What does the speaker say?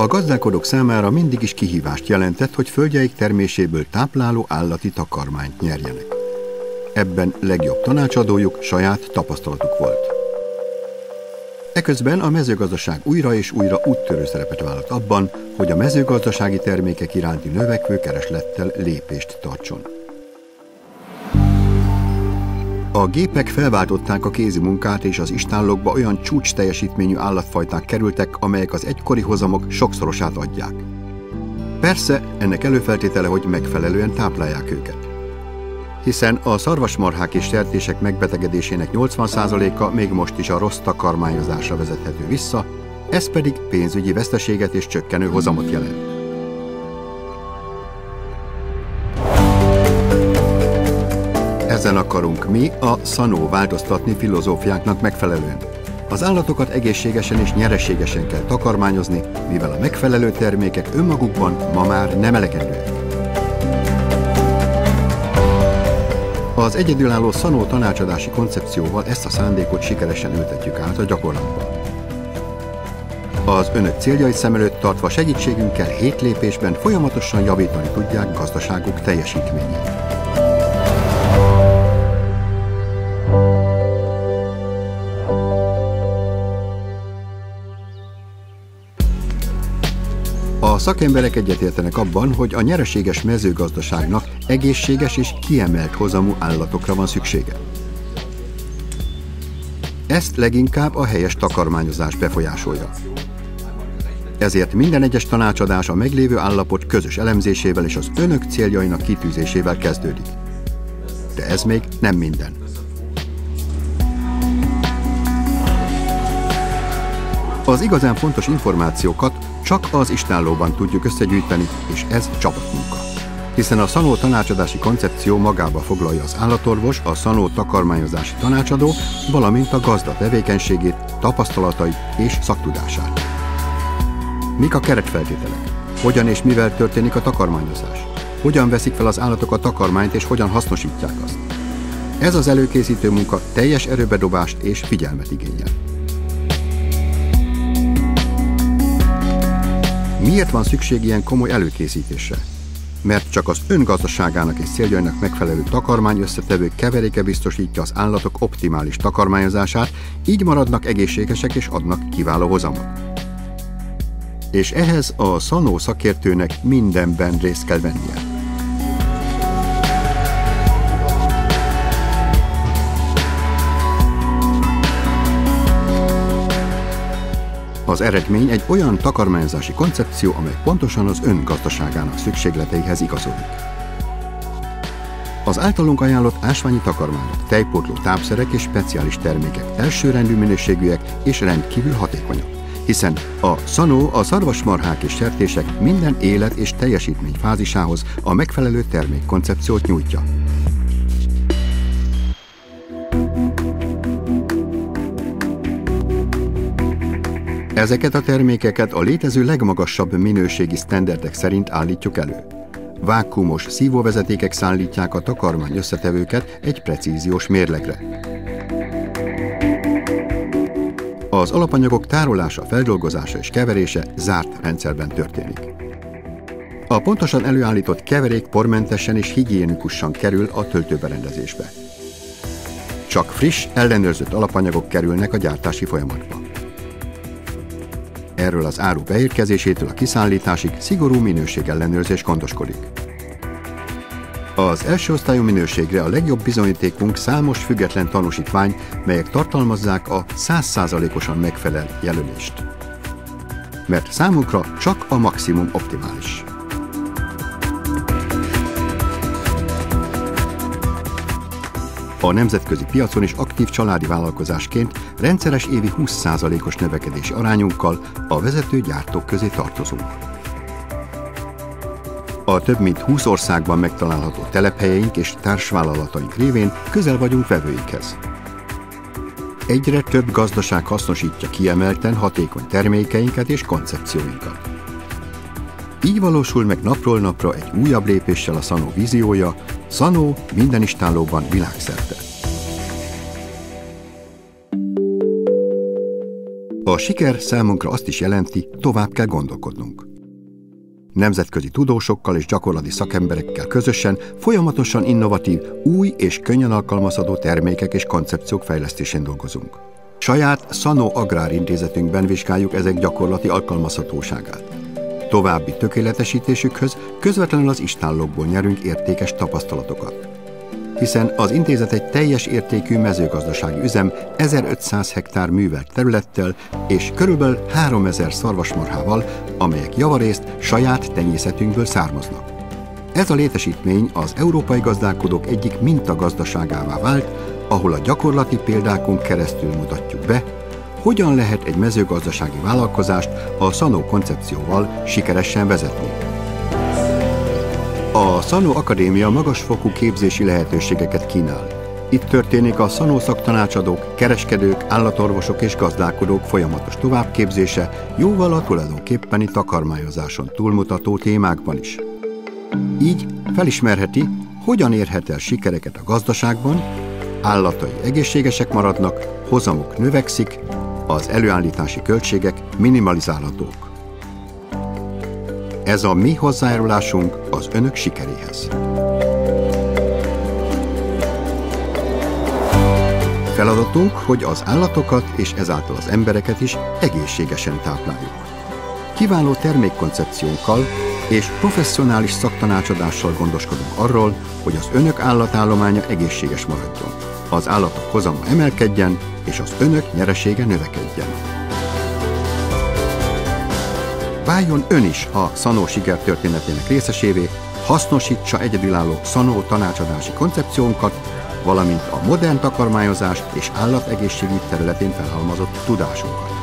A gazdálkodók számára mindig is kihívást jelentett, hogy földjeik terméséből tápláló állati takarmányt nyerjenek. Ebben legjobb tanácsadójuk saját tapasztalatuk volt. Eközben a mezőgazdaság újra és újra úttörő szerepet vállalt abban, hogy a mezőgazdasági termékek iránti növekvő kereslettel lépést tartson. A gépek felváltották a kézi munkát, és az istállókba olyan csúcs teljesítményű állatfajták kerültek, amelyek az egykori hozamok sokszorosát adják. Persze ennek előfeltétele, hogy megfelelően táplálják őket. Hiszen a szarvasmarhák és sertések megbetegedésének 80%-a még most is a rossz takarmányozásra vezethető vissza, ez pedig pénzügyi veszteséget és csökkenő hozamot jelent. Ezen akarunk mi, a Sanó változtatni filozófiánknak megfelelően. Az állatokat egészségesen és nyereségesen kell takarmányozni, mivel a megfelelő termékek önmagukban ma már nem elegendőek. Az egyedülálló Sanó tanácsadási koncepcióval ezt a szándékot sikeresen ültetjük át a gyakorlatba. Az önök céljait szem előtt tartva segítségünkkel 7 lépésben folyamatosan javítani tudják gazdaságuk teljesítményét. A szakemberek egyetértenek abban, hogy a nyereséges mezőgazdaságnak egészséges és kiemelt hozamú állatokra van szüksége. Ezt leginkább a helyes takarmányozás befolyásolja. Ezért minden egyes tanácsadás a meglévő állapot közös elemzésével és az önök céljainak kitűzésével kezdődik. De ez még nem minden. Az igazán fontos információkat csak az istállóban tudjuk összegyűjteni, és ez csapatmunka. Hiszen a Sanó tanácsadási koncepció magába foglalja az állatorvos, a Sanó takarmányozási tanácsadó, valamint a gazda tevékenységét, tapasztalatait és szaktudását. Mik a keretfeltételek? Hogyan és mivel történik a takarmányozás? Hogyan veszik fel az állatok a takarmányt és hogyan hasznosítják azt? Ez az előkészítő munka teljes erőbedobást és figyelmet igényel. Miért van szükség ilyen komoly előkészítésre? Mert csak az ön gazdaságának és céljainak megfelelő takarmány összetevő keveréke biztosítja az állatok optimális takarmányozását, így maradnak egészségesek és adnak kiváló hozamot. És ehhez a Sanó szakértőnek mindenben részt kell vennie. Az eredmény egy olyan takarmányozási koncepció, amely pontosan az ön gazdaságának szükségleteihez igazodik. Az általunk ajánlott ásványi takarmányok, tejpótló tápszerek és speciális termékek elsőrendű minőségűek és rendkívül hatékonyak, hiszen a Sanó a szarvasmarhák és sertések minden élet és teljesítmény fázisához a megfelelő termékkoncepciót nyújtja. Ezeket a termékeket a létező legmagasabb minőségi sztenderdek szerint állítjuk elő. Vákuumos szívóvezetékek szállítják a takarmány összetevőket egy precíziós mérlegre. Az alapanyagok tárolása, feldolgozása és keverése zárt rendszerben történik. A pontosan előállított keverék pormentesen és higiénikusan kerül a töltőberendezésbe. Csak friss, ellenőrzött alapanyagok kerülnek a gyártási folyamatba. Erről az áru beérkezésétől a kiszállításig szigorú minőségellenőrzés gondoskodik. Az első osztályú minőségre a legjobb bizonyítékunk számos független tanúsítvány, melyek tartalmazzák a 100%-osan megfelel jelölést. Mert számunkra csak a maximum optimális. A nemzetközi piacon is aktív családi vállalkozásként rendszeres évi 20%-os növekedési arányunkkal a vezető gyártók közé tartozunk. A több mint 20 országban megtalálható telephelyeink és társvállalataink révén közel vagyunk vevőikhez. Egyre több gazdaság hasznosítja kiemelten hatékony termékeinket és koncepcióinkat. Így valósul meg napról napra egy újabb lépéssel a Sanó víziója, Sanó minden istállóban világszerte. A siker számunkra azt is jelenti, tovább kell gondolkodnunk. Nemzetközi tudósokkal és gyakorlati szakemberekkel közösen folyamatosan innovatív, új és könnyen alkalmazható termékek és koncepciók fejlesztésén dolgozunk. Saját Sanó Agrárintézetünkben vizsgáljuk ezek gyakorlati alkalmazhatóságát. További tökéletesítésükhöz közvetlenül az istállókból nyerünk értékes tapasztalatokat. Hiszen az intézet egy teljes értékű mezőgazdasági üzem 1500 hektár művelt területtel és körülbelül 3000 szarvasmarhával, amelyek javarészt saját tenyészetünkből származnak. Ez a létesítmény az európai gazdálkodók egyik mintagazdaságává vált, ahol a gyakorlati példákon keresztül mutatjuk be, hogyan lehet egy mezőgazdasági vállalkozást a Sanó koncepcióval sikeresen vezetni. A Sanó Akadémia magasfokú képzési lehetőségeket kínál. Itt történik a Sanó szaktanácsadók, kereskedők, állatorvosok és gazdálkodók folyamatos továbbképzése, jóval a tulajdonképpeni takarmányozáson túlmutató témákban is. Így felismerheti, hogyan érhet el sikereket a gazdaságban, állatai egészségesek maradnak, hozamok növekszik, az előállítási költségek minimalizálhatók. Ez a mi hozzájárulásunk az önök sikeréhez. Feladatunk, hogy az állatokat és ezáltal az embereket is egészségesen tápláljuk. Kiváló termékkoncepciónkkal és professzionális szaktanácsadással gondoskodunk arról, hogy az önök állatállománya egészséges maradjon, az állatok hozama emelkedjen és az önök nyeresége növekedjen. Váljon ön is a Sanó sikertörténetének részesévé, hasznosítsa egyedülálló Sanó tanácsadási koncepciónkat, valamint a modern takarmányozás és állategészségügy területén felhalmozott tudásunkat.